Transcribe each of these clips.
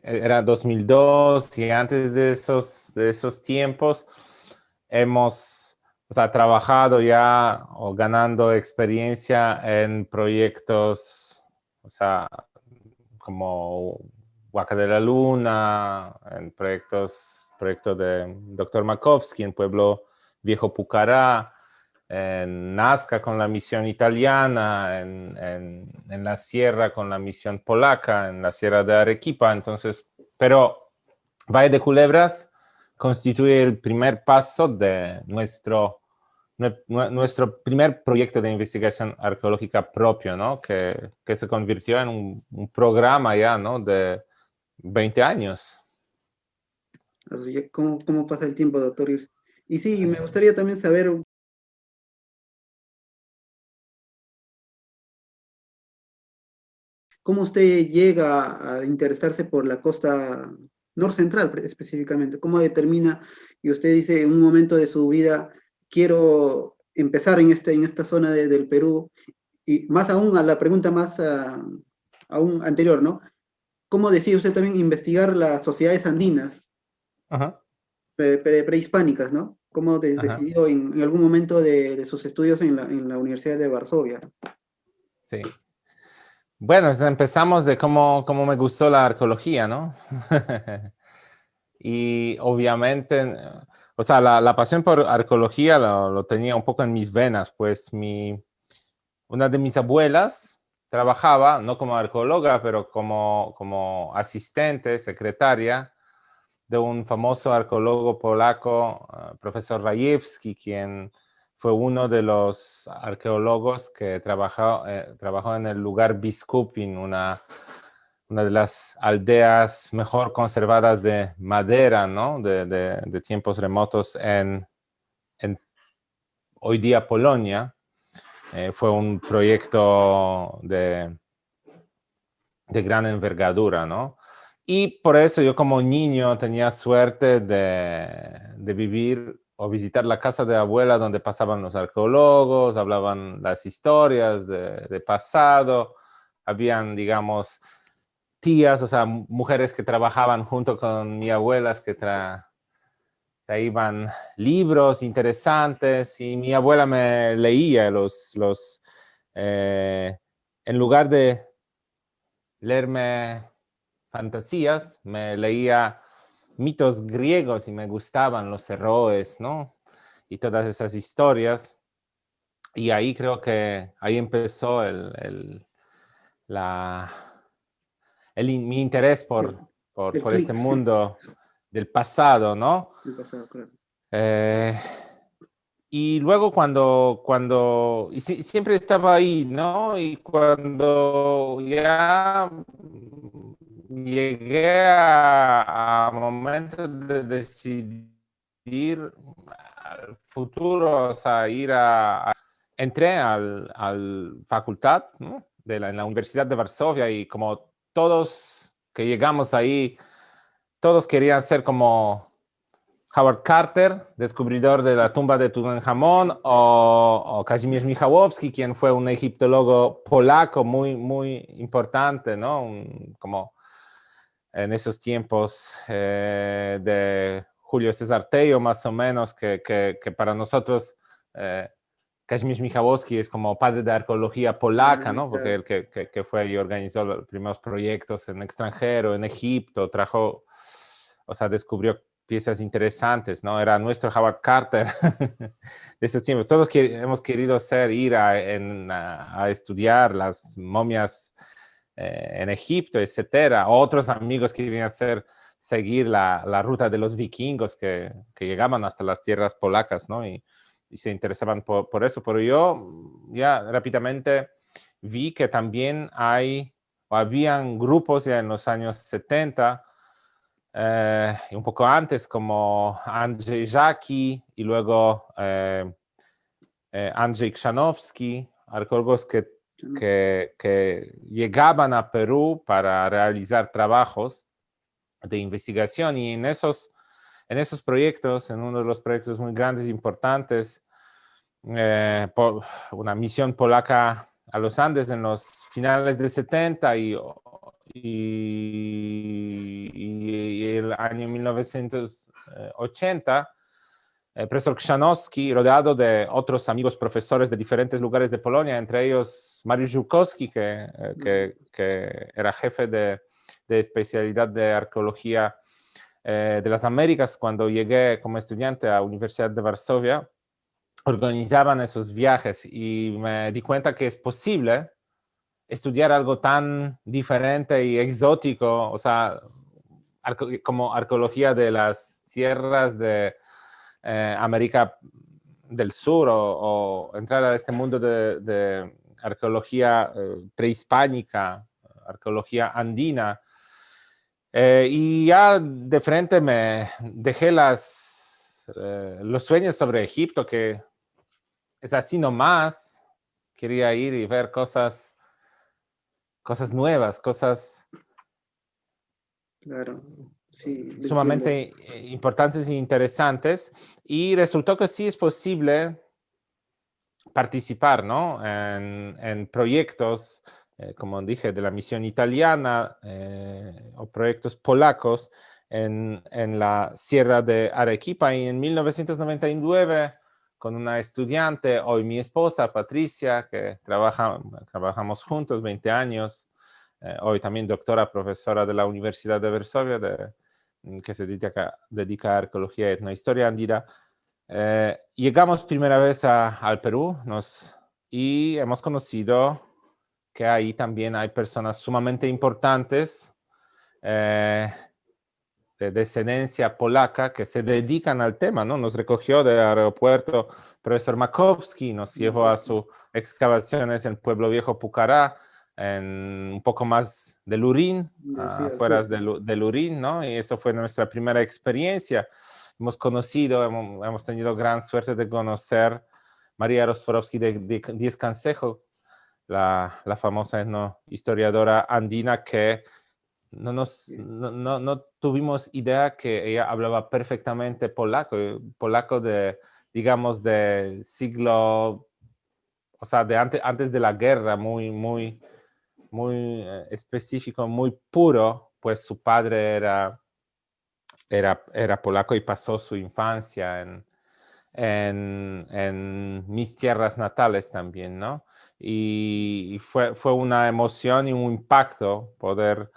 Era 2002 y antes de esos tiempos hemos, o sea, trabajado ya o ganando experiencia en proyectos, o sea, como Huaca de la Luna, en proyectos de Dr. Makovsky en Pueblo Viejo Pucará, en Nazca con la misión italiana, en la sierra con la misión polaca, en la sierra de Arequipa. Entonces, pero Valle de Culebras constituye el primer paso de nuestro primer proyecto de investigación arqueológica propio, ¿no? Que se convirtió en un programa ya, ¿no? De 20 años. Así que, ¿cómo pasa el tiempo, doctor Irs? Y sí, me gustaría también saber cómo usted llega a interesarse por la costa norcentral específicamente. ¿Cómo determina y usted dice en un momento de su vida quiero empezar en esta zona del Perú? Y más aún a la pregunta más aún anterior, ¿no? ¿Cómo decide usted también investigar las sociedades andinas Ajá, prehispánicas, ¿no? ¿Cómo ajá, decidió en algún momento de sus estudios en la Universidad de Varsovia? sí. Bueno, pues empezamos de cómo me gustó la arqueología, ¿no? Y obviamente, o sea, la pasión por arqueología lo tenía un poco en mis venas, pues una de mis abuelas trabajaba, no como arqueóloga, pero como asistente, secretaria de un famoso arqueólogo polaco, profesor Rajewski, quien fue uno de los arqueólogos que trabajó en el lugar Biskupin, una de las aldeas mejor conservadas de madera, ¿no? De tiempos remotos en hoy día Polonia. Fue un proyecto de gran envergadura, ¿no? Y por eso yo como niño tenía suerte de vivir o visitar la casa de abuela donde pasaban los arqueólogos, hablaban las historias de pasado, habían, digamos, tías, o sea, mujeres que trabajaban junto con mi abuelas que traían libros interesantes y mi abuela me leía en lugar de leerme fantasías, me leía mitos griegos y me gustaban los héroes, ¿no? Y todas esas historias. Y ahí creo que ahí empezó la, mi interés El por este clic mundo del pasado, ¿no? del pasado, claro. Eh, y luego y siempre estaba ahí, ¿no? Y cuando ya llegué a momentos de decidir al futuro, o sea, entré al facultad, ¿no? En la Universidad de Varsovia y como todos que llegamos ahí, todos querían ser como Howard Carter, descubridor de la tumba de Tutankamón, o Kazimierz Michałowski, quien fue un egiptólogo polaco muy importante, ¿no? Como en esos tiempos de Julio César Tello, más o menos, que para nosotros Kazimierz Michałowski es como padre de arqueología polaca, ¿no? Porque él que fue y organizó los primeros proyectos en extranjero, en Egipto, trajo, o sea, descubrió piezas interesantes, ¿no? Era nuestro Howard Carter de esos tiempos. Todos hemos querido ir a estudiar las momias en Egipto, etcétera. Otros amigos querían seguir la ruta de los vikingos que llegaban hasta las tierras polacas, ¿no? Y se interesaban por eso. Pero yo ya rápidamente vi que también habían grupos ya en los años 70, un poco antes, como Andrzej Żaki y luego Andrzej Chrzanowski, arqueólogos que llegaban a Perú para realizar trabajos de investigación, y en esos proyectos, en uno de los proyectos muy grandes e importantes, una misión polaca a los Andes en los finales de 70 y el año 1980, el profesor Chrzanowski, rodeado de otros amigos profesores de diferentes lugares de Polonia, entre ellos Mariusz Żukowski, que era jefe de especialidad de arqueología de las Américas cuando llegué como estudiante a la Universidad de Varsovia, organizaban esos viajes y me di cuenta que es posible estudiar algo tan diferente y exótico, o sea, como arqueología de las tierras de América del Sur, o entrar a este mundo de arqueología prehispánica, arqueología andina. Y ya de frente me dejé los sueños sobre Egipto, que es así nomás. Quería ir y ver cosas nuevas, cosas Claro, sí, lo sumamente entiendo. importantes e interesantes. Y resultó que sí es posible participar, ¿no? en proyectos, como dije, de la misión italiana, o proyectos polacos en la Sierra de Arequipa. Y en 1999, con una estudiante, hoy mi esposa, Patricia, que trabajamos juntos 20 años, hoy también doctora, profesora de la Universidad de Varsovia, que se dedica a arqueología y etnohistoria andina. Llegamos primera vez al Perú y hemos conocido que ahí también hay personas sumamente importantes de descendencia polaca que se dedican al tema, ¿no? Nos recogió del aeropuerto el profesor Makowski, nos llevó a sus excavaciones en Pueblo Viejo Pucará, en un poco más de Lurín, Sí, afuera de Lurín, ¿no? Y eso fue nuestra primera experiencia. Hemos tenido gran suerte de conocer María Rostvorovsky de Diez Canseco, la famosa historiadora andina, que no tuvimos idea que ella hablaba perfectamente polaco digamos, de siglo, o sea, de antes de la guerra, muy específico, muy puro, pues su padre era polaco y pasó su infancia en mis tierras natales también, ¿no? Y fue una emoción y un impacto poder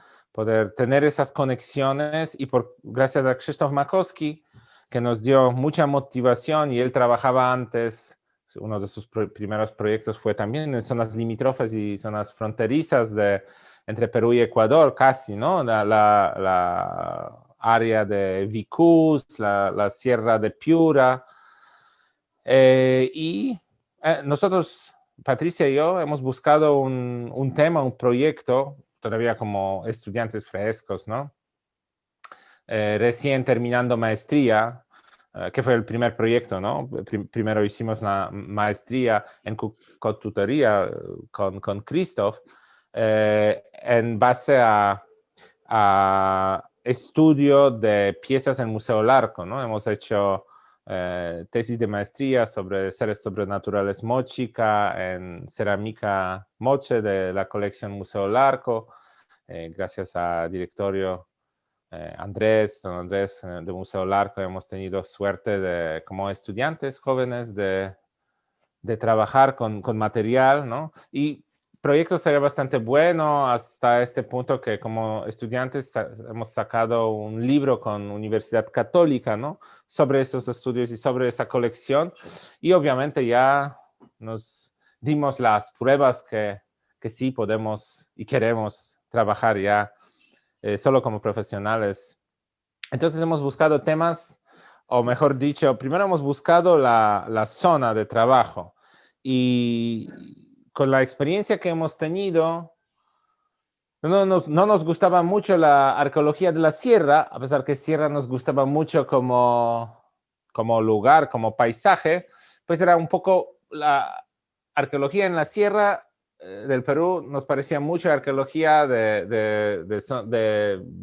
tener esas conexiones, y gracias a Krzysztof Makowski, que nos dio mucha motivación, y él trabajaba antes, uno de sus primeros proyectos fue también en zonas limítrofes y zonas fronterizas entre Perú y Ecuador, casi, ¿no? La área de Vicús, la sierra de Piura. Nosotros, Patricia y yo, hemos buscado un tema, un proyecto, todavía como estudiantes frescos, ¿no? Recién terminando maestría, que fue el primer proyecto, ¿no? Primero hicimos la maestría en cotutoría con Christoph, en base a estudio de piezas en Museo Larco, ¿no? Hemos hecho tesis de maestría sobre seres sobrenaturales Mochica en cerámica Moche de la colección Museo Larco, gracias al directorio don Andrés de Museo Larco. Hemos tenido suerte de, como estudiantes jóvenes de trabajar con material, ¿no? Y proyecto sería bastante bueno hasta este punto que como estudiantes hemos sacado un libro con Universidad Católica, ¿no? Sobre esos estudios y sobre esa colección. Y obviamente ya nos dimos las pruebas que sí podemos y queremos trabajar ya solo como profesionales. Entonces hemos buscado temas, o mejor dicho, primero hemos buscado la zona de trabajo. Y con la experiencia que hemos tenido, no nos gustaba mucho la arqueología de la sierra, a pesar que sierra nos gustaba mucho como lugar, como paisaje, pues era un poco la arqueología en la sierra del Perú, nos parecía mucho arqueología de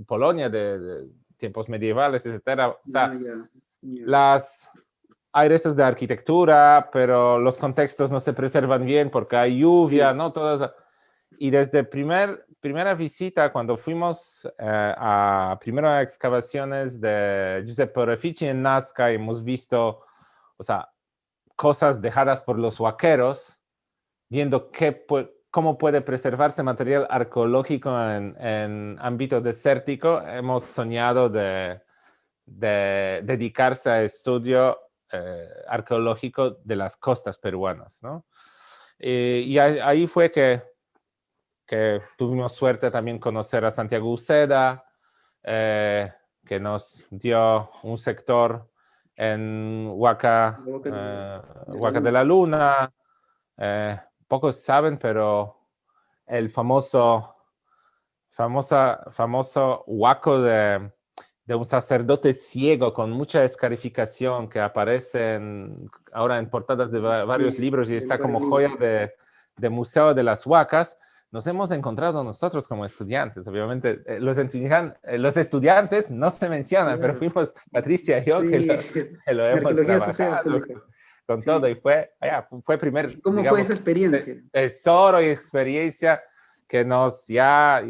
Polonia, de tiempos medievales, etcétera. O sea, las hay restos de arquitectura, pero los contextos no se preservan bien porque hay lluvia, ¿no? Todas. Y desde primera visita, cuando fuimos a primeras excavaciones de Giuseppe Orefici en Nazca, hemos visto, o sea, cosas dejadas por los huaqueros, viendo cómo puede preservarse material arqueológico en ámbito desértico. Hemos soñado de dedicarse a estudio arqueológico de las costas peruanas, ¿no? Y ahí fue que tuvimos suerte también conocer a Santiago Uceda, que nos dio un sector en Huaca, Huaca de la Luna. Pocos saben, pero el famoso huaco de un sacerdote ciego con mucha escarificación que aparece ahora en portadas de varios libros y está como joya de Museo de las Huacas. Nos hemos encontrado nosotros como estudiantes. Obviamente, los estudiantes no se mencionan, pero fuimos Patricia y yo que lo hemos trabajado con todo. Y fue primer, ¿Cómo fue esa experiencia? tesoro y experiencia que ya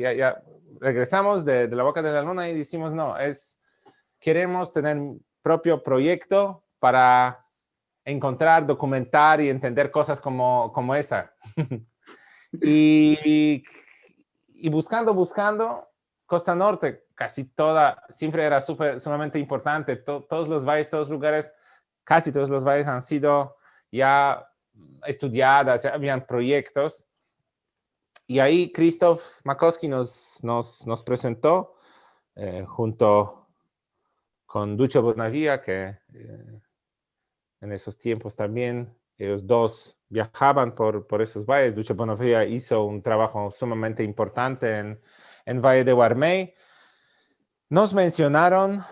regresamos de la Boca de la Luna y decimos, no, queremos tener un propio proyecto para encontrar, documentar y entender cosas como esa. y buscando, Costa Norte, casi toda, siempre era sumamente importante. Todos los valles, todos los lugares, casi todos los valles han sido ya estudiadas, habían proyectos. Y ahí Krzysztof Makowski nos presentó junto con Ducho Bonavía, que en esos tiempos también ellos dos viajaban por esos valles. Ducho Bonavía hizo un trabajo sumamente importante en Valle de Guarmey. Nos mencionaron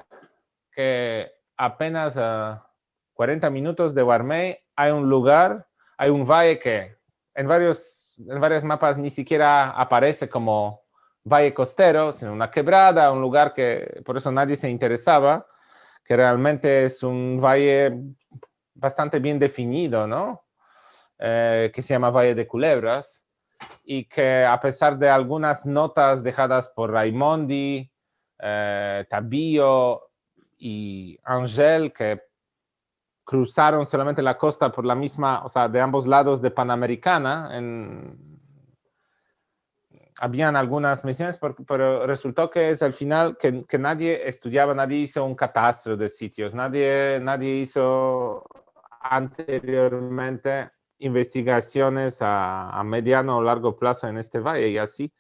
que apenas a 40 minutos de Guarmey hay un lugar, hay un valle que en varios mapas ni siquiera aparece como valle costero, sino una quebrada, un lugar que por eso nadie se interesaba, que realmente es un valle bastante bien definido, ¿no? Que se llama Valle de Culebras, y que a pesar de algunas notas dejadas por Raimondi, Tabillo y Angel, que cruzaron solamente la costa por la misma, o sea, de ambos lados de Panamericana, habían algunas menciones, pero resultó que es al final que nadie estudiaba, nadie hizo un catastro de sitios, nadie hizo anteriormente investigaciones a mediano o largo plazo en este valle, y así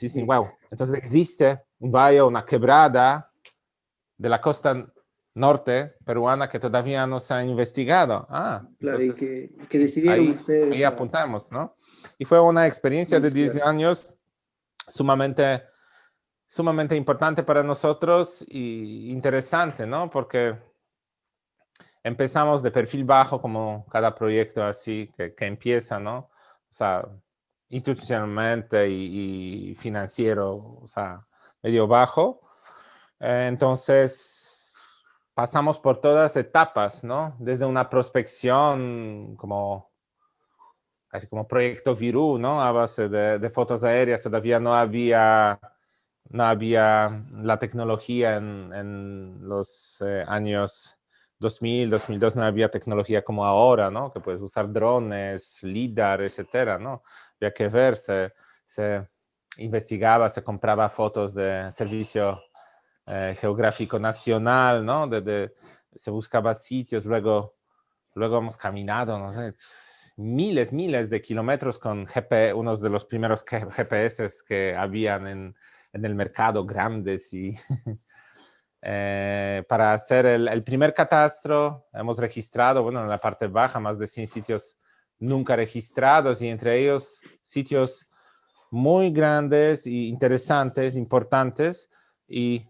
sin wow. Entonces existe un valle, una quebrada de la costa norte peruana que todavía no se ha investigado. Claro, entonces, y que decidieron ustedes. Ahí apuntamos, ¿no? Y fue una experiencia de 10 años sumamente importante para nosotros y interesante, ¿no? Porque empezamos de perfil bajo, como cada proyecto así que empieza, ¿no? O sea, institucionalmente y financiero, o sea, medio bajo. Entonces, pasamos por todas etapas, ¿no? Desde una prospección casi como proyecto Virú, ¿no? A base de fotos aéreas, todavía no había la tecnología en los años 2000, 2002, no había tecnología como ahora, ¿no? Que puedes usar drones, LIDAR, etcétera, ¿no? Había que ver, se investigaba, se compraba fotos de servicio geográfico nacional, ¿no? Se buscaba sitios, luego hemos caminado, no sé, miles de kilómetros con unos de los primeros GPS que habían en el mercado, grandes, y para hacer el primer catastro hemos registrado, bueno, en la parte baja, más de 100 sitios nunca registrados, y entre ellos sitios muy grandes y interesantes, importantes, y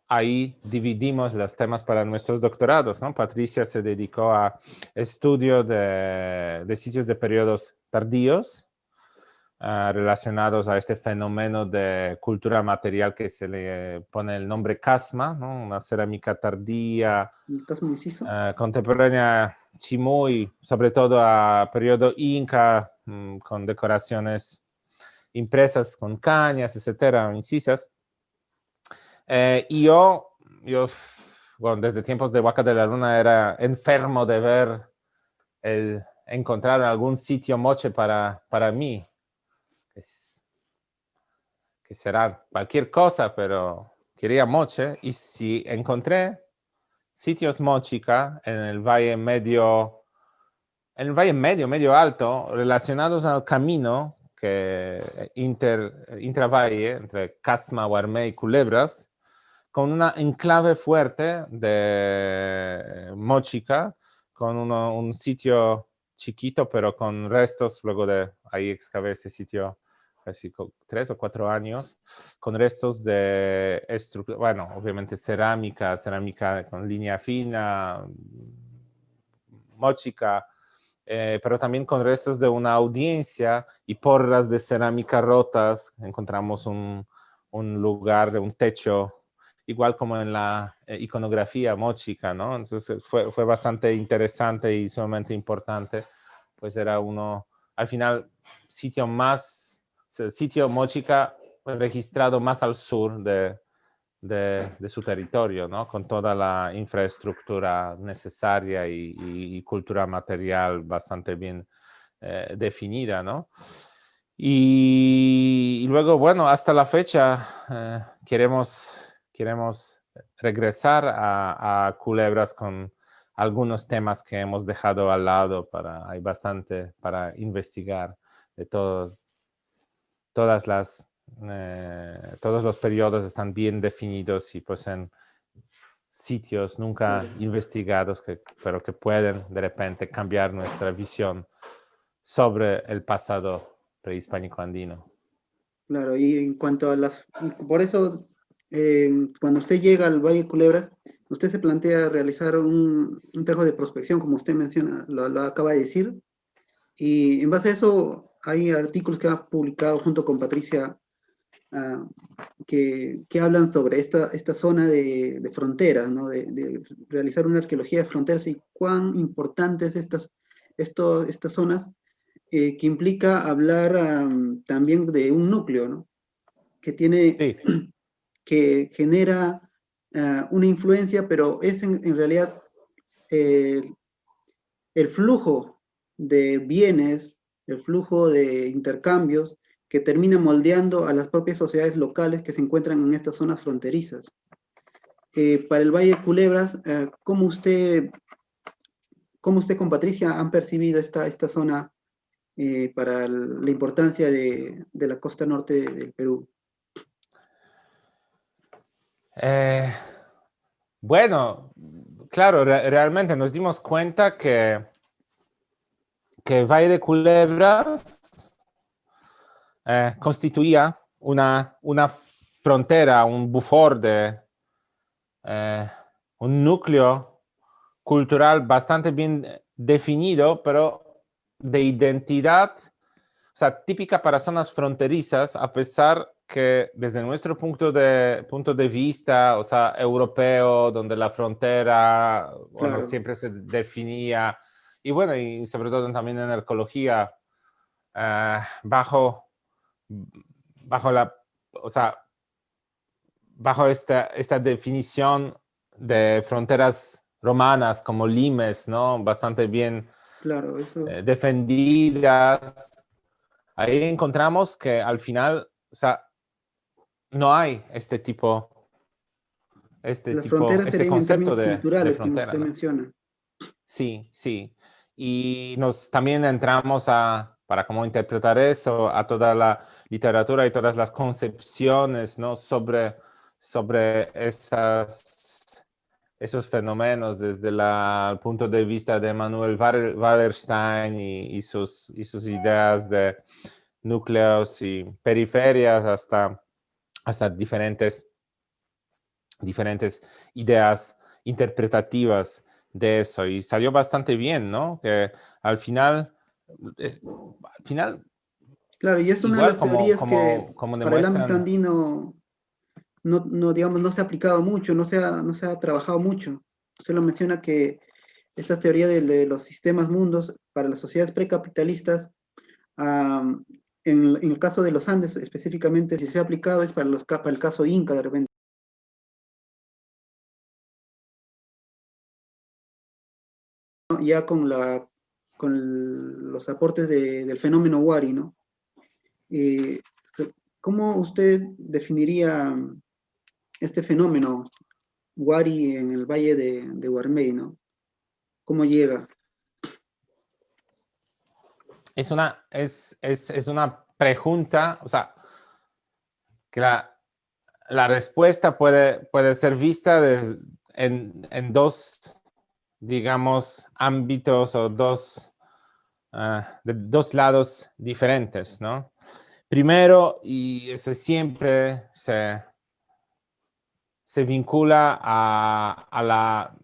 ahí dividimos los temas para nuestros doctorados, ¿no? Patricia se dedicó a estudio de sitios de periodos tardíos relacionados a este fenómeno de cultura material que se le pone el nombre casma, ¿no? Una cerámica tardía, contemporánea, Chimuy, sobre todo a periodo inca, con decoraciones impresas con cañas, etcétera, incisas. Y yo, bueno, desde tiempos de Huaca de la Luna era enfermo de ver encontrar algún sitio moche para mí, que será cualquier cosa, pero quería moche. Y si encontré sitios mochica en el valle medio alto, relacionados al camino que intravalle entre Casma, Guarmey y Culebras, con una enclave fuerte de Mochica, con un sitio chiquito, pero con restos, luego de ahí excavé ese sitio casi 3 o 4 años, con restos de estructura, bueno, obviamente cerámica con línea fina, Mochica, pero también con restos de una audiencia y porras de cerámica rotas. Encontramos un lugar de un techo igual como en la iconografía mochica, ¿no? Entonces fue bastante interesante y sumamente importante, pues era al final, sitio mochica registrado más al sur de su territorio, ¿no? Con toda la infraestructura necesaria y cultura material bastante bien definida, ¿no? Y luego, bueno, hasta la fecha queremos regresar a Culebras con algunos temas que hemos dejado al lado. Hay bastante para investigar de todos los periodos están bien definidos y pues en sitios nunca investigados, pero que pueden de repente cambiar nuestra visión sobre el pasado prehispánico andino. Claro, y en cuanto a por eso, cuando usted llega al Valle de Culebras, usted se plantea realizar un trabajo de prospección, como usted menciona, lo acaba de decir, y en base a eso hay artículos que ha publicado junto con Patricia que hablan sobre esta zona de fronteras, ¿no? De realizar una arqueología de fronteras y cuán importantes estas zonas, que implica hablar también de un núcleo, ¿no? Que tiene, Sí. que genera una influencia, pero es en realidad eh, el flujo de bienes, el flujo de intercambios que termina moldeando a las propias sociedades locales que se encuentran en estas zonas fronterizas. Para el Valle de Culebras, ¿cómo usted con Patricia han percibido esta zona para la importancia de la costa norte del Perú? Bueno, claro, realmente nos dimos cuenta que el Valle de Culebras constituía una frontera, un bufor un núcleo cultural bastante bien definido, pero de identidad, o sea, típica para zonas fronterizas, a pesar que desde nuestro punto de vista, o sea, europeo, donde la frontera, bueno, Claro, siempre se definía, y bueno, y sobre todo también en arqueología, bajo, bajo la, o sea, bajo esta definición de fronteras romanas como limes, ¿no? Bastante bien claro, eso, defendidas. Ahí encontramos que al final, o sea, no hay las fronteras este serían en concepto términos de culturales, como frontera, usted ¿no? menciona. Sí, sí. Y nos también entramos para cómo interpretar eso, a toda la literatura y todas las concepciones, ¿no? Sobre esos fenómenos desde el punto de vista de Manuel Wallerstein y sus ideas de núcleos y periferias hasta diferentes ideas interpretativas de eso. Y salió bastante bien, ¿no? Que al final, al final Claro, y es una de igual las teorías que como para el ámbito demuestran, andino digamos, no se ha aplicado mucho, no se ha trabajado mucho. Usted lo menciona que esta teoría de los sistemas mundos para las sociedades precapitalistas, am, en el caso de los Andes específicamente, si se ha aplicado es para, para el caso Inca de repente, ¿no? Ya con los aportes del fenómeno Wari, ¿no? Eh, ¿Cómo usted definiría este fenómeno Wari en el valle de Guarmey, ¿no? ¿Cómo llega? es una pregunta, o sea, que la respuesta puede ser vista en dos, digamos, ámbitos o de dos lados diferentes, ¿no? Primero, y eso siempre se vincula a la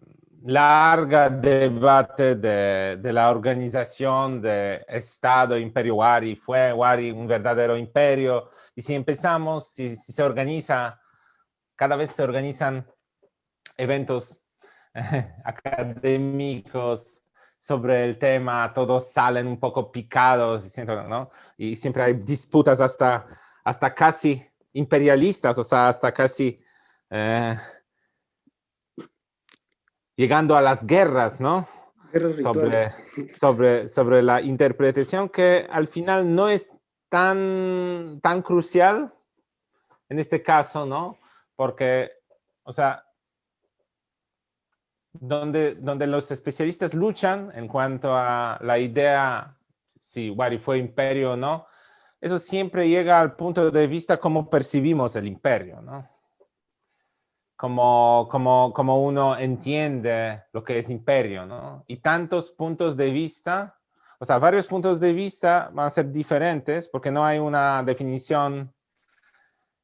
larga debate de la organización de Estado Imperio Wari. ¿Fue Wari un verdadero imperio? Y si empezamos, si se organiza, cada vez se organizan eventos académicos sobre el tema, todos salen un poco picados, ¿no? Y siempre hay disputas hasta casi imperialistas, o sea, hasta casi eh, llegando a las guerras, ¿no? Guerras rituales. Sobre, sobre la interpretación que al final no es tan crucial en este caso, ¿no? Porque, o sea, donde los especialistas luchan en cuanto a la idea si Wari fue imperio o no, eso siempre llega al punto de vista cómo percibimos el imperio, ¿no? Como uno entiende lo que es imperio, ¿no? Y tantos puntos de vista, o sea, varios puntos de vista van a ser diferentes porque no hay una definición,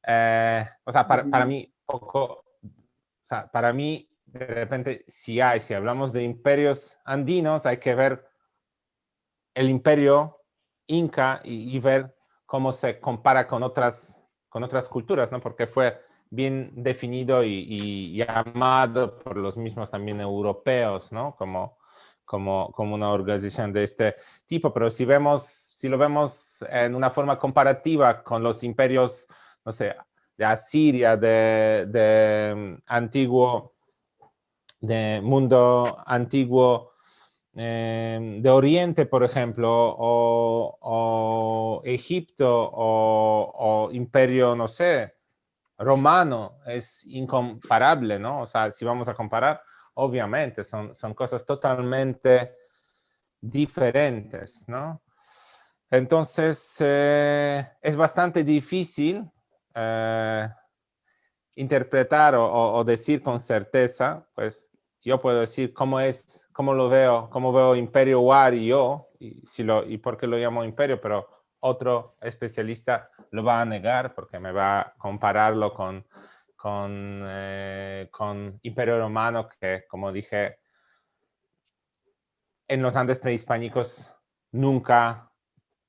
o sea, para mí, o sea, para mí, de repente, si hablamos de imperios andinos, hay que ver el imperio inca y ver cómo se compara con otras culturas, ¿no? Porque fue bien definido y llamado por los mismos también europeos, ¿no? Como una organización de este tipo. Pero si lo vemos en una forma comparativa con los imperios, no sé, de Asiria, de mundo antiguo, de Oriente, por ejemplo, o Egipto, o Imperio, no sé, romano, es incomparable, ¿no? O sea, si vamos a comparar, obviamente son cosas totalmente diferentes, ¿no? Entonces, es bastante difícil eh, interpretar o decir con certeza, pues yo puedo decir cómo lo veo, cómo veo Imperio Wari yo, y por qué lo llamo Imperio, pero otro especialista lo va a negar porque me va a compararlo con Imperio Romano, que como dije, en los Andes prehispánicos nunca,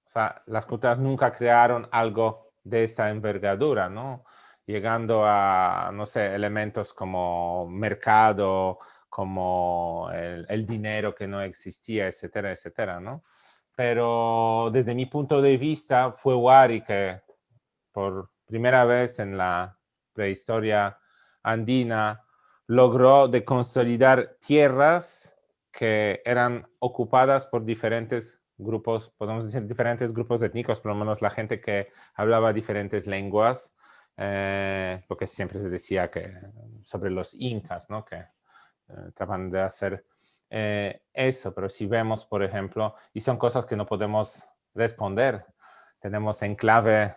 o sea, las culturas nunca crearon algo de esa envergadura, ¿no? Llegando a, no sé, elementos como mercado, como el dinero que no existía, etcétera, etcétera, ¿no? Pero desde mi punto de vista fue Huari que por primera vez en la prehistoria andina logró de consolidar tierras que eran ocupadas por diferentes grupos, podemos decir diferentes grupos étnicos, por lo menos la gente que hablaba diferentes lenguas, porque siempre se decía que sobre los incas, ¿no? Que tratan de hacer eso, pero si vemos, por ejemplo, y son cosas que no podemos responder, tenemos enclave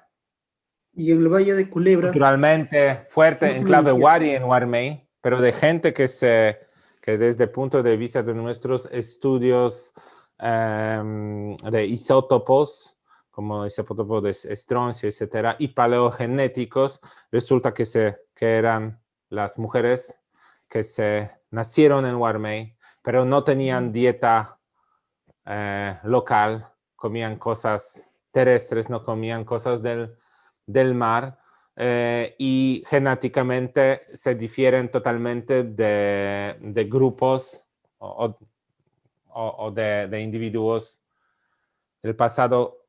Y en el Valle de Culebras, culturalmente fuerte, ¿cómo se enclave manifiesta? Wari en Warmey, pero de gente que desde el punto de vista de nuestros estudios de isótopos, como isótopo de estroncio, etcétera, y paleogenéticos, resulta que eran las mujeres que se nacieron en Warmey, pero no tenían dieta local, comían cosas terrestres, no comían cosas del mar, y genéticamente se difieren totalmente de grupos o de individuos del pasado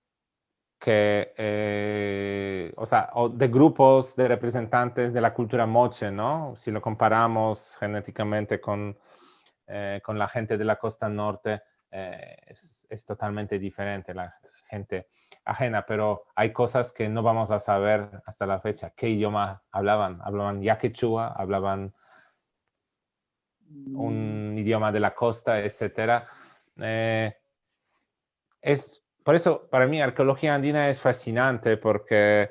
o sea, o de grupos de representantes de la cultura moche, ¿no? Si lo comparamos genéticamente con la gente de la costa norte, es totalmente diferente la gente ajena, pero hay cosas que no vamos a saber hasta la fecha. ¿Qué idioma hablaban? ¿Hablaban ya quechua? ¿Hablaban un idioma de la costa, etcétera? Por eso, para mí, arqueología andina es fascinante porque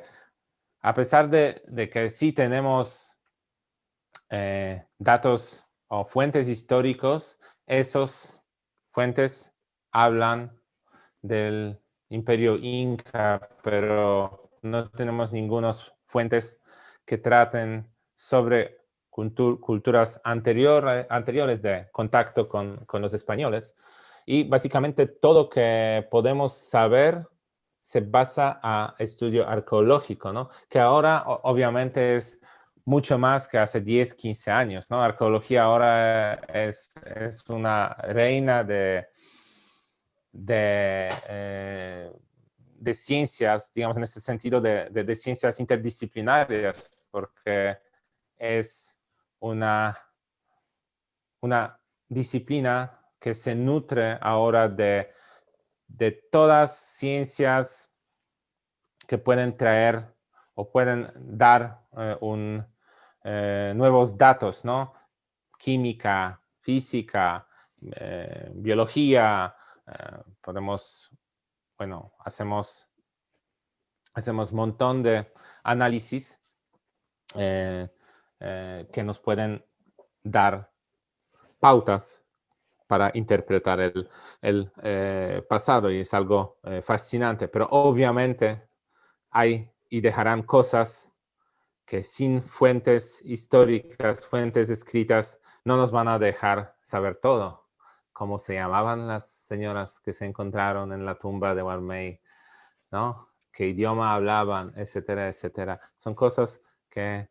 a pesar de que sí tenemos datos o fuentes históricos, esos fuentes hablan del imperio inca, pero no tenemos ninguna fuentes que traten sobre culturas anteriores de contacto con los españoles. Y básicamente todo que podemos saber se basa a estudio arqueológico, ¿no? Que ahora obviamente es mucho más que hace 10, 15 años, ¿no? Arqueología ahora es una reina de ciencias, digamos, en este sentido de ciencias interdisciplinarias, porque es una disciplina que se nutre ahora de todas ciencias que pueden traer o pueden dar nuevos datos, ¿no? Química, física, biología, podemos, bueno, hacemos un montón de análisis que nos pueden dar pautas para interpretar el pasado y es algo fascinante, pero obviamente hay y dejarán cosas que sin fuentes históricas, fuentes escritas, no nos van a dejar saber todo. ¿Cómo se llamaban las señoras que se encontraron en la tumba de Warmey? ¿No? ¿Qué idioma hablaban? Etcétera, etcétera. Son cosas que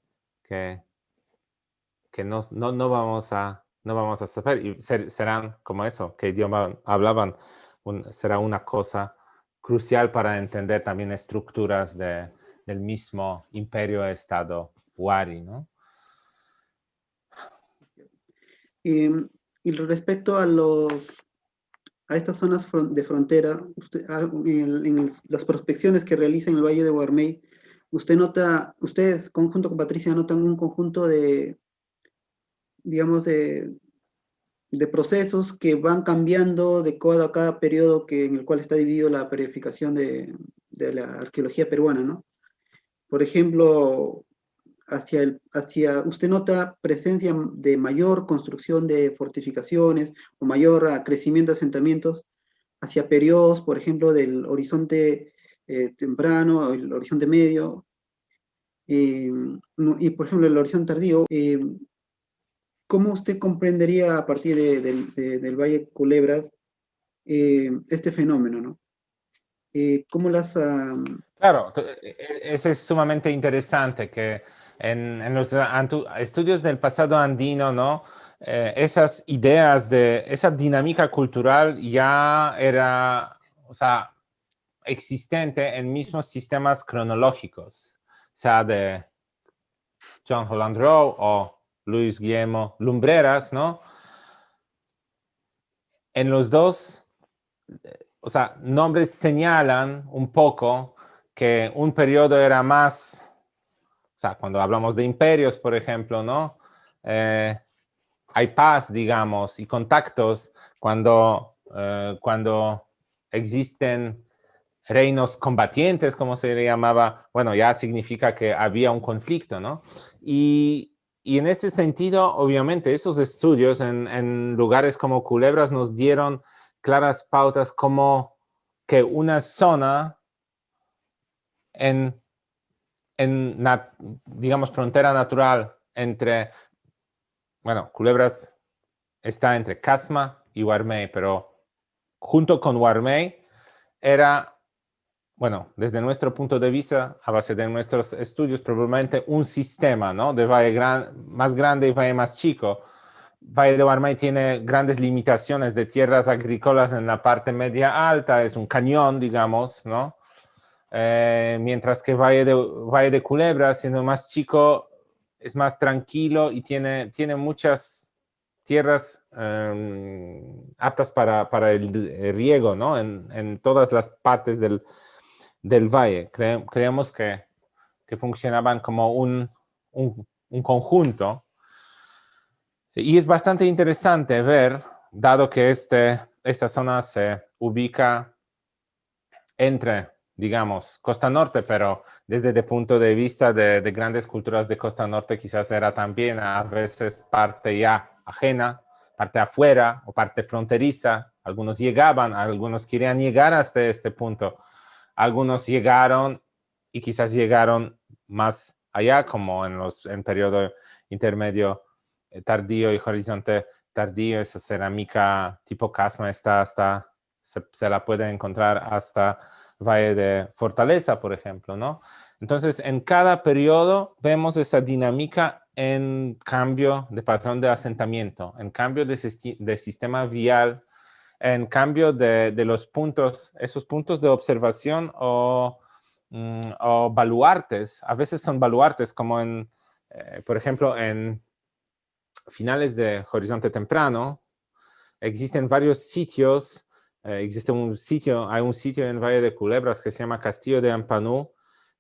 no vamos a saber y serán como eso, qué idioma hablaban. Será una cosa crucial para entender también estructuras del mismo imperio-estado Wari, ¿no? Y respecto a estas zonas de frontera, las prospecciones que realiza en el Valle de Guarmey, ustedes, conjunto con Patricia, notan un conjunto de, digamos, de procesos que van cambiando de acuerdo a cada periodo en el cual está dividido la periodificación de la arqueología peruana, ¿no? Por ejemplo, usted nota presencia de mayor construcción de fortificaciones o mayor crecimiento de asentamientos hacia periodos, por ejemplo, del horizonte temprano, el horizonte medio, y por ejemplo el horizonte tardío. ¿Cómo usted comprendería a partir del Valle Culebras este fenómeno, ¿no? ¿Cómo las Claro, eso es sumamente interesante, que en los estudios del pasado andino, ¿no? Esas ideas de esa dinámica cultural ya era, o sea, existente en mismos sistemas cronológicos, sea de John Holland Rowe o Luis Guillermo Lumbreras, ¿no? En los dos, o sea, nombres señalan un poco que un periodo era más, o sea, cuando hablamos de imperios, por ejemplo, ¿no? Hay paz, digamos, y contactos cuando existen reinos combatientes, como se le llamaba, bueno, ya significa que había un conflicto, ¿no? Y en ese sentido, obviamente, esos estudios en lugares como Culebras nos dieron claras pautas como que una zona en, digamos, frontera natural entre, bueno, Culebras está entre Casma y Huarmey, pero junto con Huarmey era, bueno, desde nuestro punto de vista, a base de nuestros estudios, probablemente un sistema, ¿no? De valle más grande y valle más chico. Valle de Huarmey tiene grandes limitaciones de tierras agrícolas en la parte media alta, es un cañón, digamos, ¿no? Mientras que Valle de Culebra, siendo más chico, es más tranquilo y tiene muchas tierras aptas para el riego, ¿no? En todas las partes del valle. Creemos que funcionaban como un conjunto. Y es bastante interesante ver, dado que esta zona se ubica entre, digamos, Costa Norte, pero desde el punto de vista de grandes culturas de Costa Norte quizás era también a veces parte ya ajena, parte afuera o parte fronteriza. Algunos llegaban, algunos querían llegar hasta este punto. Algunos llegaron y quizás llegaron más allá, como en periodo intermedio tardío y horizonte tardío. Esa cerámica tipo casma está hasta, se la puede encontrar hasta Valle de Fortaleza, por ejemplo, ¿no? Entonces, en cada periodo vemos esa dinámica en cambio de patrón de asentamiento, en cambio de sistema vial, en cambio de los puntos, esos puntos de observación o baluartes. A veces son baluartes, como por ejemplo, en finales de Horizonte Temprano, existen varios sitios. Hay un sitio en Valle de Culebras que se llama Castillo de Ampanú,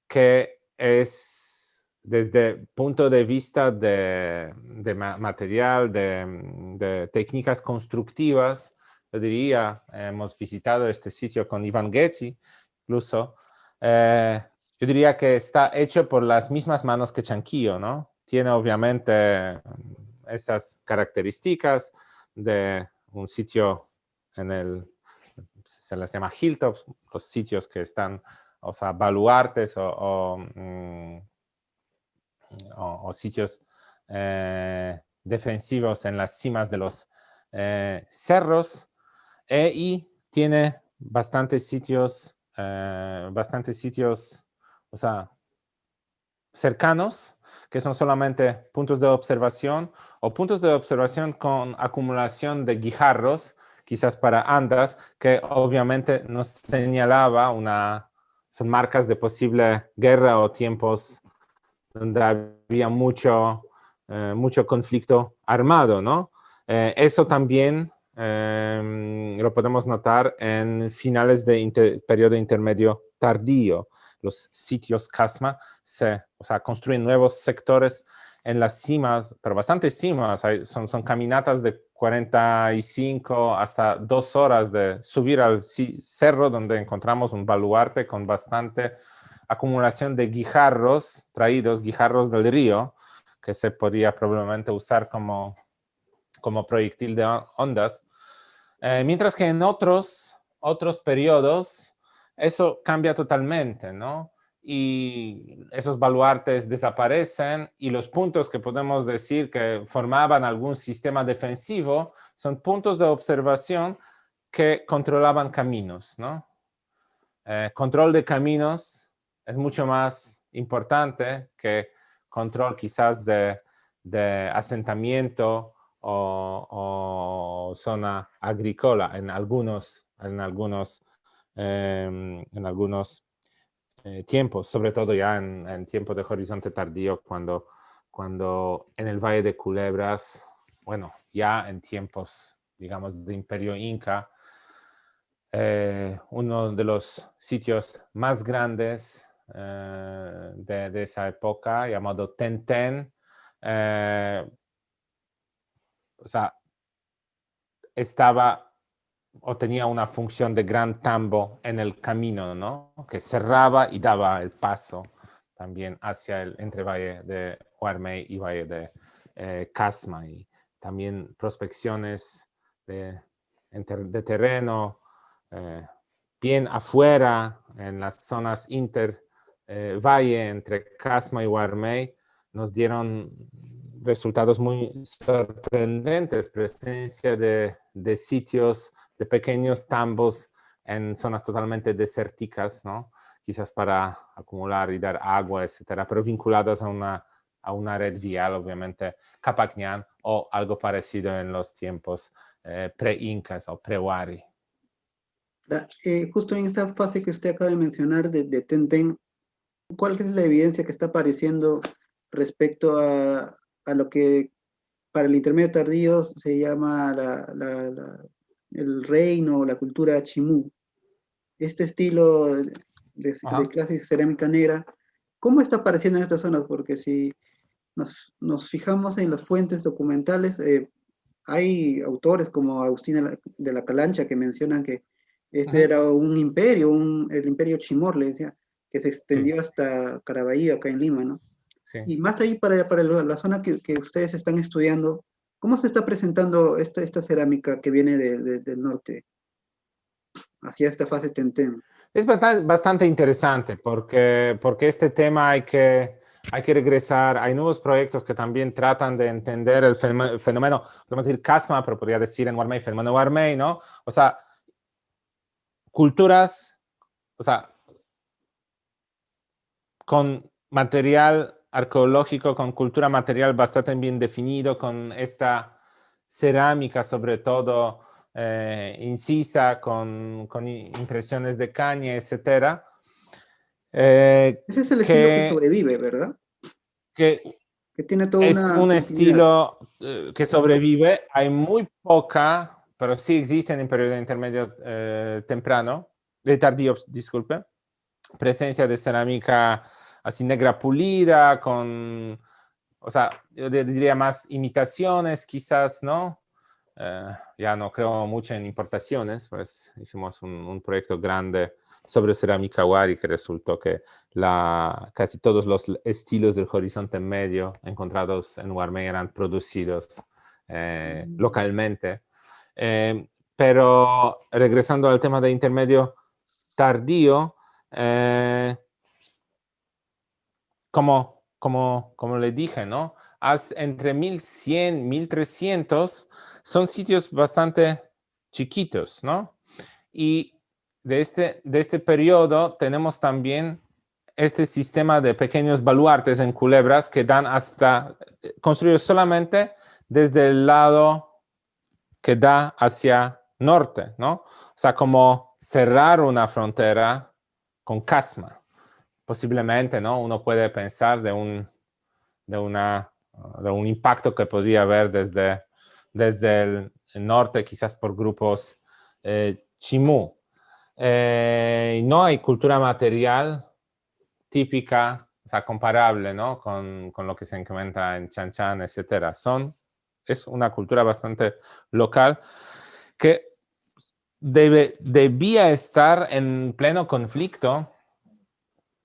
que es desde el punto de vista de material, de técnicas constructivas, yo diría, hemos visitado este sitio con Iván Getzi, incluso, yo diría que está hecho por las mismas manos que Chanquillo, ¿no? Tiene obviamente esas características de un sitio se les llama hilltops, los sitios que están, o sea, baluartes o sitios defensivos en las cimas de los cerros, y tiene bastantes sitios, o sea, cercanos, que son solamente puntos de observación o puntos de observación con acumulación de guijarros, quizás para andas, que obviamente nos señalaba son marcas de posible guerra o tiempos donde había mucho conflicto armado, ¿no? Eso también lo podemos notar en finales de periodo intermedio tardío. Los sitios Casma o sea, construyen nuevos sectores en las cimas, pero bastantes cimas. Son caminatas de 45 hasta 2 horas de subir al cerro, donde encontramos un baluarte con bastante acumulación de guijarros traídos, guijarros del río, que se podría probablemente usar como proyectil de ondas. Mientras que en otros periodos eso cambia totalmente, ¿no? Y esos baluartes desaparecen y los puntos que podemos decir que formaban algún sistema defensivo son puntos de observación que controlaban caminos, ¿no? Control de caminos es mucho más importante que control quizás de asentamiento o zona agrícola en algunos tiempos, sobre todo ya en tiempos de horizonte tardío, cuando en el Valle de Culebras, bueno, ya en tiempos, digamos, de Imperio Inca, uno de los sitios más grandes de esa época, llamado Tenten, o sea, estaba o tenía una función de gran tambo en el camino, ¿no? Que cerraba y daba el paso también hacia el entrevalle de Huarmey y valle de Casma, y también prospecciones de terreno bien afuera, en las zonas valle entre Casma y Huarmey, nos dieron resultados muy sorprendentes, presencia de sitios, de pequeños tambos en zonas totalmente desérticas, ¿no? Quizás para acumular y dar agua, etcétera, pero vinculadas a una red vial, obviamente, Capacñán o algo parecido en los tiempos pre-incas o pre-Wari. Justo en esta fase que usted acaba de mencionar de Tenten, ¿cuál es la evidencia que está apareciendo respecto a lo que para el intermedio tardío se llama el reino o la cultura chimú? Este estilo de clase cerámica negra, ¿cómo está apareciendo en estas zonas? Porque si nos fijamos en las fuentes documentales, hay autores como Agustín de la Calancha que mencionan que este era un imperio, el imperio Chimor, le decía, que se Sí, extendió hasta Caraballo, acá en Lima, ¿no? sí. Y más ahí para la zona que ustedes están estudiando, ¿cómo se está presentando esta cerámica que viene del norte hacia esta fase Tenten? Es bastante interesante porque este tema hay que regresar. Hay nuevos proyectos que también tratan de entender el fenómeno, podemos decir Casma, pero podría decir en Warmey, fenómeno Warmey, ¿no? O sea, culturas, o sea, con material arqueológico, con cultura material bastante bien definido, con esta cerámica sobre todo incisa, con impresiones de caña, etcétera. Ese es el estilo que Que, sobrevive, ¿verdad? que Que tiene toda es una un continuidad. estilo que sobrevive. Hay muy poca, pero sí existe en el periodo intermedio temprano, de tardío, disculpe, presencia de cerámica así negra pulida, o sea, yo diría más imitaciones quizás, ¿no? Ya no creo mucho en importaciones, pues hicimos un proyecto grande sobre cerámica wari que resultó que casi todos los estilos del horizonte medio encontrados en Warmey eran producidos localmente. Pero regresando al tema de intermedio tardío, como le dije, ¿no? Entre 1100, 1300 son sitios bastante chiquitos, ¿no? Y de este periodo tenemos también este sistema de pequeños baluartes en culebras que dan hasta, construidos solamente desde el lado que da hacia norte, ¿no? O sea, como cerrar una frontera con Casma. Posiblemente, ¿no? Uno puede pensar de, de un impacto que podría haber desde el norte, quizás por grupos chimú. No hay cultura material típica, o sea, comparable, ¿no? Con lo que se encuentra en Chan Chan, etcétera. Es una cultura bastante local que debía estar en pleno conflicto,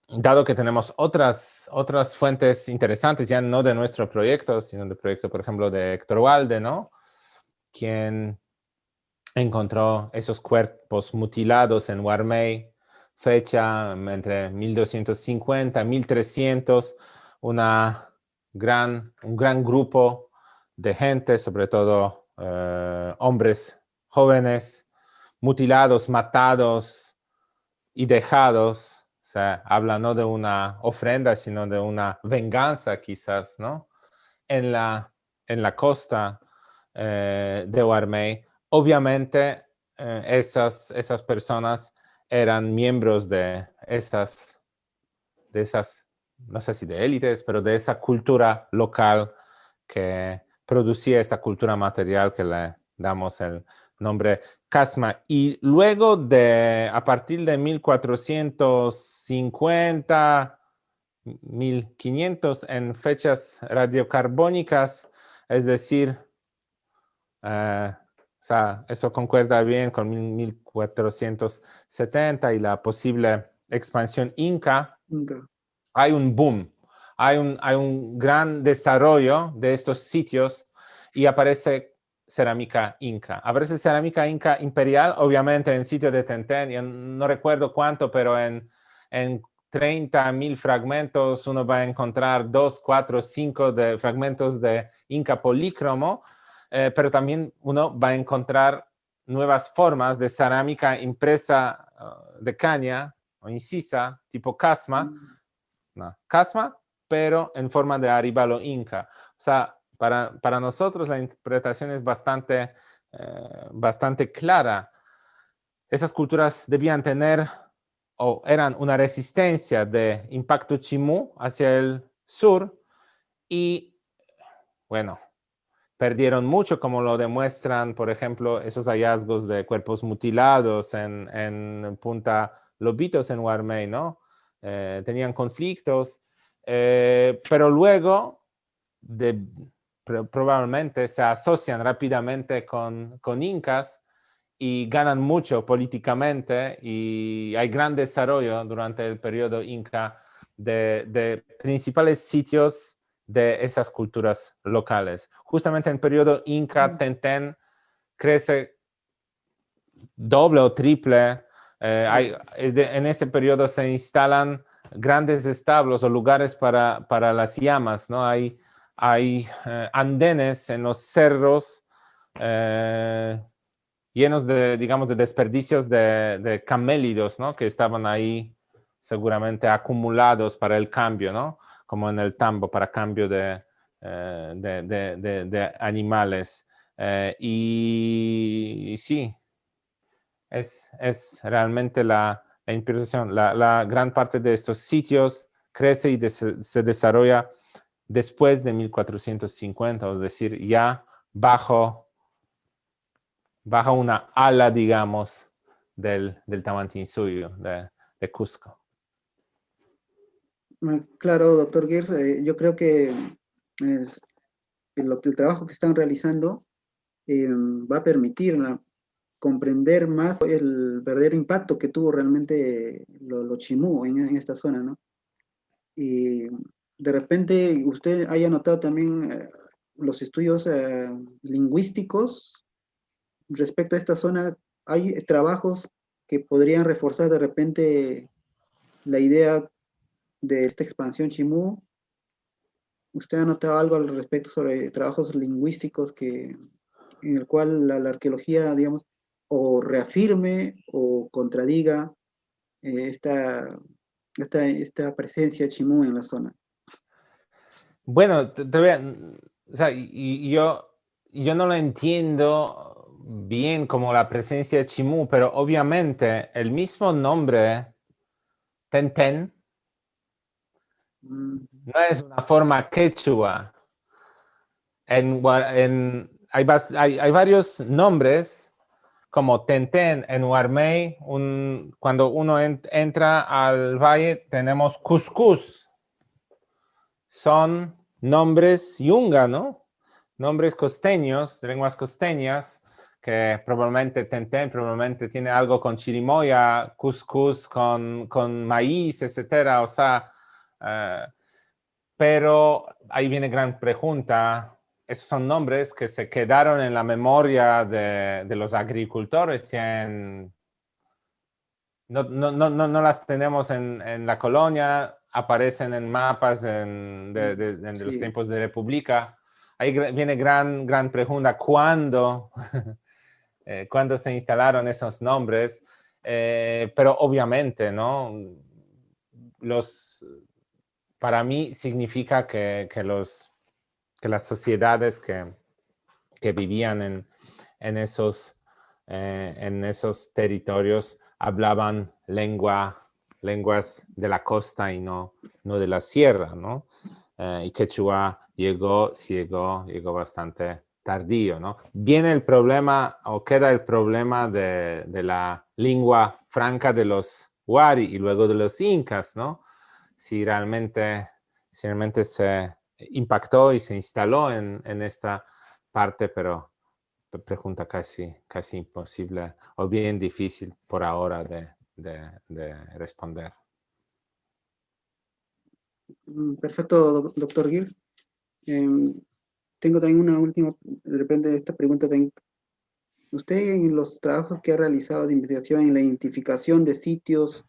dado que tenemos otras fuentes interesantes, ya no de nuestro proyecto, sino del proyecto, por ejemplo, de Héctor Walde, ¿no? Quien encontró esos cuerpos mutilados en Warmey, fecha entre 1250 y 1300, un gran grupo de gente, sobre todo hombres jóvenes, mutilados, matados y dejados sea, habla no de una ofrenda, sino de una venganza quizás, ¿no? En la costa de Huarmey. Obviamente, esas personas eran miembros de esas, no sé si de élites, pero de esa cultura local que producía esta cultura material que le damos el nombre Casma. Y luego a partir de 1450, 1500, en fechas radiocarbónicas, es decir, o sea, eso concuerda bien con 1470 y la posible expansión inca. Hay un boom, hay un gran desarrollo de estos sitios y aparece cerámica inca. Aparece cerámica inca imperial, obviamente en sitio de Tentén, yo no recuerdo cuánto, pero en 30.000 fragmentos uno va a encontrar 2, 4, 5 de fragmentos de inca polícromo, pero también uno va a encontrar nuevas formas de cerámica impresa de caña o incisa, tipo casma, no, casma, pero en forma de aríbalo inca. O sea, para nosotros la interpretación es bastante clara. Esas culturas debían tener o eran una resistencia de impacto chimú hacia el sur y, bueno, perdieron mucho, como lo demuestran, por ejemplo, esos hallazgos de cuerpos mutilados en Punta Lobitos, en Huarmey, ¿no? Tenían conflictos, pero luego probablemente se asocian rápidamente con incas y ganan mucho políticamente y hay gran desarrollo durante el periodo inca de principales sitios de esas culturas locales. Justamente en el periodo inca, Tentén crece doble o triple. En ese periodo se instalan grandes establos o lugares para las llamas, ¿no? Hay andenes en los cerros llenos de, digamos, de desperdicios de camélidos, ¿no? Que estaban ahí seguramente acumulados para el cambio, ¿no? Como en el tambo, para cambio de animales. Y sí, es realmente la inspiración. La gran parte de estos sitios crece y se desarrolla después de 1450, es decir, ya bajo una ala, digamos, del Tawantinsuyo, de Cusco. Claro, doctor Gers, yo creo que el trabajo que están realizando va a permitir comprender más el verdadero impacto que tuvo realmente lo chimú en esta zona, ¿no? Y de repente usted haya notado también los estudios lingüísticos respecto a esta zona, hay trabajos que podrían reforzar de repente la idea de esta expansión chimú. ¿Usted ha notado algo al respecto sobre trabajos lingüísticos en el cual la arqueología, digamos, o reafirme o contradiga esta presencia chimú en la zona? Bueno, o sea, y yo no lo entiendo bien como la presencia de Chimú, pero obviamente el mismo nombre, Tenten, Mm, no es una forma quechua. Hay varios nombres como Tenten en Huarmey. Cuando uno entra al valle tenemos Cuscús. Son nombres yunga, ¿no? Nombres costeños, de lenguas costeñas, que probablemente Tenten probablemente tiene algo con chirimoya, cuscús con maíz, etcétera. O sea, pero ahí viene gran pregunta. Esos son nombres que se quedaron en la memoria de los agricultores y no las tenemos en la colonia, aparecen en mapas de los sí. tiempos de República. Ahí viene gran pregunta, ¿cuándo se instalaron esos nombres? Pero obviamente, ¿no? para mí significa que las sociedades que vivían en esos territorios hablaban lenguas de la costa y no de la sierra, ¿no? Y Quechua llegó bastante tardío, ¿no? Viene el problema, o queda el problema de la lengua franca de los Wari y luego de los incas, ¿no? Si realmente se impactó y se instaló en esta parte, pero pregunta casi imposible o bien difícil por ahora de responder. Perfecto, doctor Girs. Tengo también una última, de repente esta pregunta también. Usted en los trabajos que ha realizado de investigación en la identificación de sitios,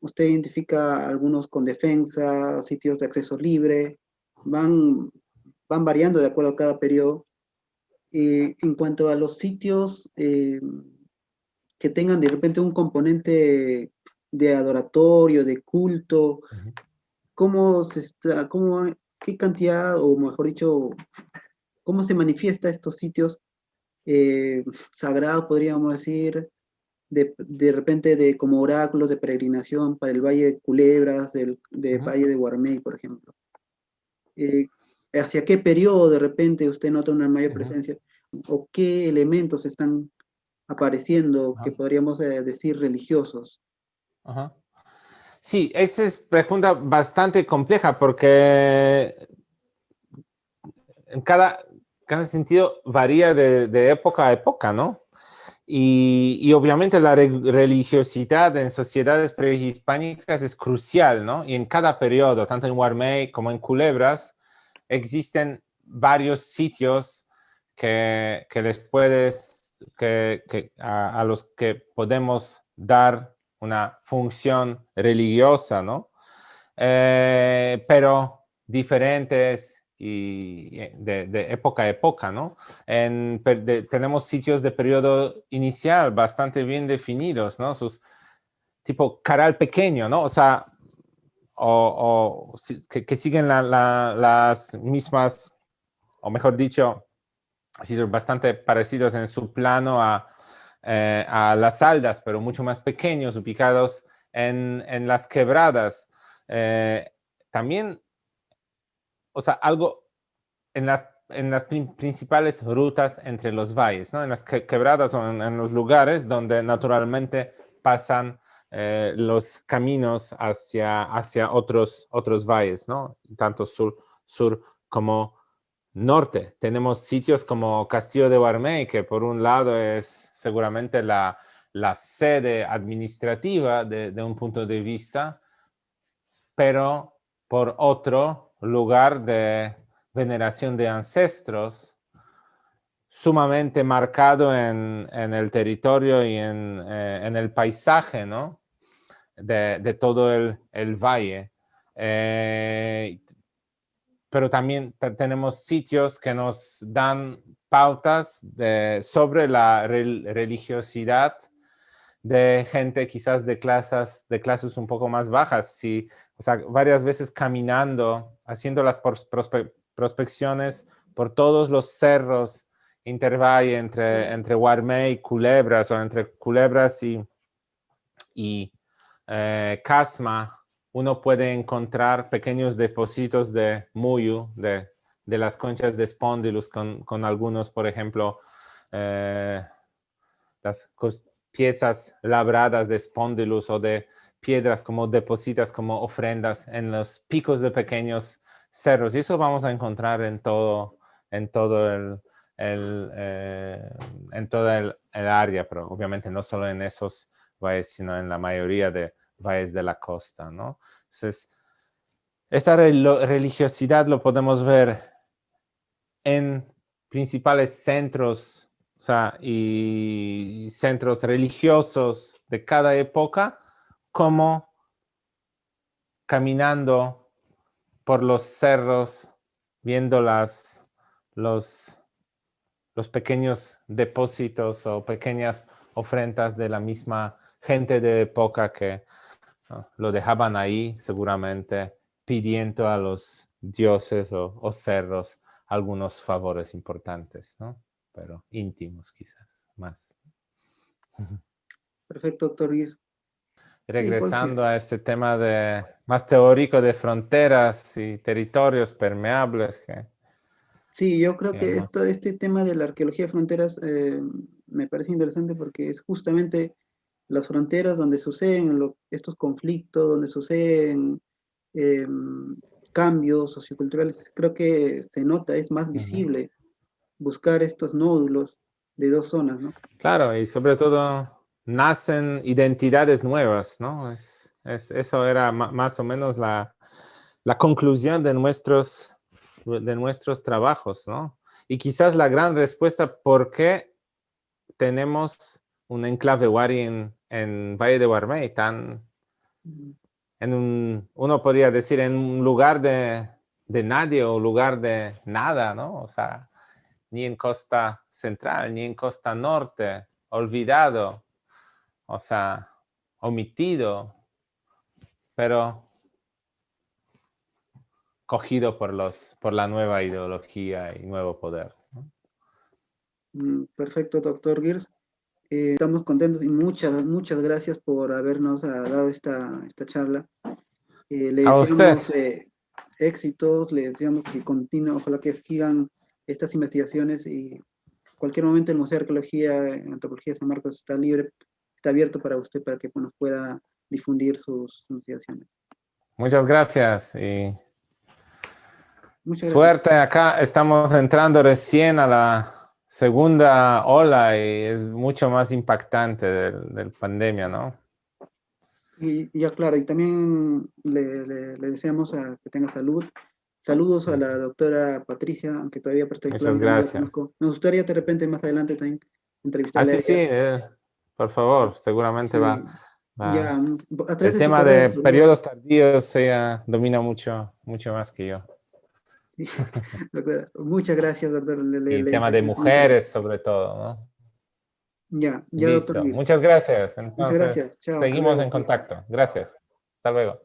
usted identifica algunos con defensa, sitios de acceso libre, van, van variando de acuerdo a cada periodo. En cuanto a los sitios que tengan de repente un componente de adoratorio, de culto, Ujú. ¿cómo se está, qué cantidad, o mejor dicho, cómo se manifiesta estos sitios sagrados, podríamos decir, de repente como oráculos de peregrinación para el Valle de Culebras, del Ujú. Valle de Guarmey, por ejemplo? Eh, ¿Hacia qué periodo de repente usted nota una mayor Ujú. presencia? ¿O qué elementos están apareciendo que Ajá. podríamos decir religiosos? Ajá. Sí, esa es pregunta bastante compleja porque en cada sentido varía de época a época, ¿no? Y obviamente la religiosidad en sociedades prehispánicas es crucial, ¿no? Y en cada periodo, tanto en Guarmey como en Culebras, existen varios sitios que les puedes, a los que podemos dar una función religiosa, ¿no? Pero diferentes y de época a época, ¿no? Tenemos sitios de periodo inicial bastante bien definidos, ¿no? Sus tipo Caral pequeño, ¿no? O sea, que siguen las mismas, o mejor dicho, sitios bastante parecidos en su plano a las Aldas, pero mucho más pequeños, ubicados en las quebradas. Eh, También, o sea, algo en las principales rutas entre los valles, ¿no? En las quebradas o en los lugares donde naturalmente pasan los caminos hacia otros valles, ¿no? Tanto sur como norte. Tenemos sitios como Castillo de Guarmey, que por un lado es seguramente la sede administrativa de un punto de vista, pero por otro, lugar de veneración de ancestros, sumamente marcado en el territorio y en el paisaje, ¿no? De todo el valle. Pero también tenemos sitios que nos dan pautas sobre la religiosidad de gente quizás de clases un poco más bajas. Sí, o sea, varias veces caminando, haciendo las prospecciones por todos los cerros intervalle entre Guarmey y Culebras, o entre Culebras y Casma, uno puede encontrar pequeños depósitos de muyu, de las conchas de Spondylus, con algunos, por ejemplo, las piezas labradas de Spondylus o de piedras como depositas, como ofrendas en los picos de pequeños cerros. Y eso vamos a encontrar en todo en toda el área, pero obviamente no solo en esos valles, sino en la mayoría de valles de la costa, ¿no? Entonces, esta religiosidad lo podemos ver en principales centros, o sea, y centros religiosos de cada época, como caminando por los cerros, viendo los, los pequeños depósitos o pequeñas ofrendas de la misma gente de época que ¿no? Lo dejaban ahí seguramente pidiendo a los dioses o cerros algunos favores importantes, ¿no? Pero íntimos quizás más. Perfecto, doctor Guis. Sí, Regresando a este tema más teórico de fronteras y territorios permeables que sí, yo creo que digamos. este tema de la arqueología de fronteras me parece interesante porque es justamente las fronteras donde suceden estos conflictos, donde suceden cambios socioculturales. Creo que se nota, es más visible buscar estos nódulos de dos zonas, ¿no? Claro, y sobre todo nacen identidades nuevas, ¿no? Eso era más o menos la conclusión de nuestros trabajos, ¿no? Y quizás la gran respuesta por qué tenemos un enclave Wari en Valle de Guarmey, uno podría decir, en un lugar de nadie o lugar de nada, ¿no? O sea, ni en costa central, ni en costa norte, olvidado, o sea, omitido, pero cogido por la nueva ideología y nuevo poder, ¿no? Perfecto, doctor Girs. Estamos contentos y muchas gracias por habernos dado esta charla. Le A usted, deseamos éxitos, le deseamos que continúe, ojalá que sigan estas investigaciones y cualquier momento el Museo de Arqueología y Antropología de San Marcos está libre, está abierto para usted para que nos pueda difundir sus investigaciones. muchas gracias y Muchas gracias. suerte. Acá estamos entrando recién a la segunda ola y es mucho más impactante del pandemia, ¿no? Y ya claro, y también le deseamos que tenga salud. Saludos a la doctora Patricia, aunque todavía Muchas particularmente no la gracias. conozco. Me gustaría de repente más adelante también Ah, entrevistarle a sí, sí, ella. por favor, seguramente Sí, ya, va. a través El de su tema correo de podría. periodos tardíos se domina mucho, mucho más que yo. Sí, doctora, muchas gracias, doctor. Y Le tema de agradezco mucho. mujeres, sobre todo, ¿no? Ya, doctor Listo. Mir. Muchas gracias. Muchas Entonces, gracias. Chao, hasta seguimos luego. en Cuídese. contacto. Gracias. Hasta luego.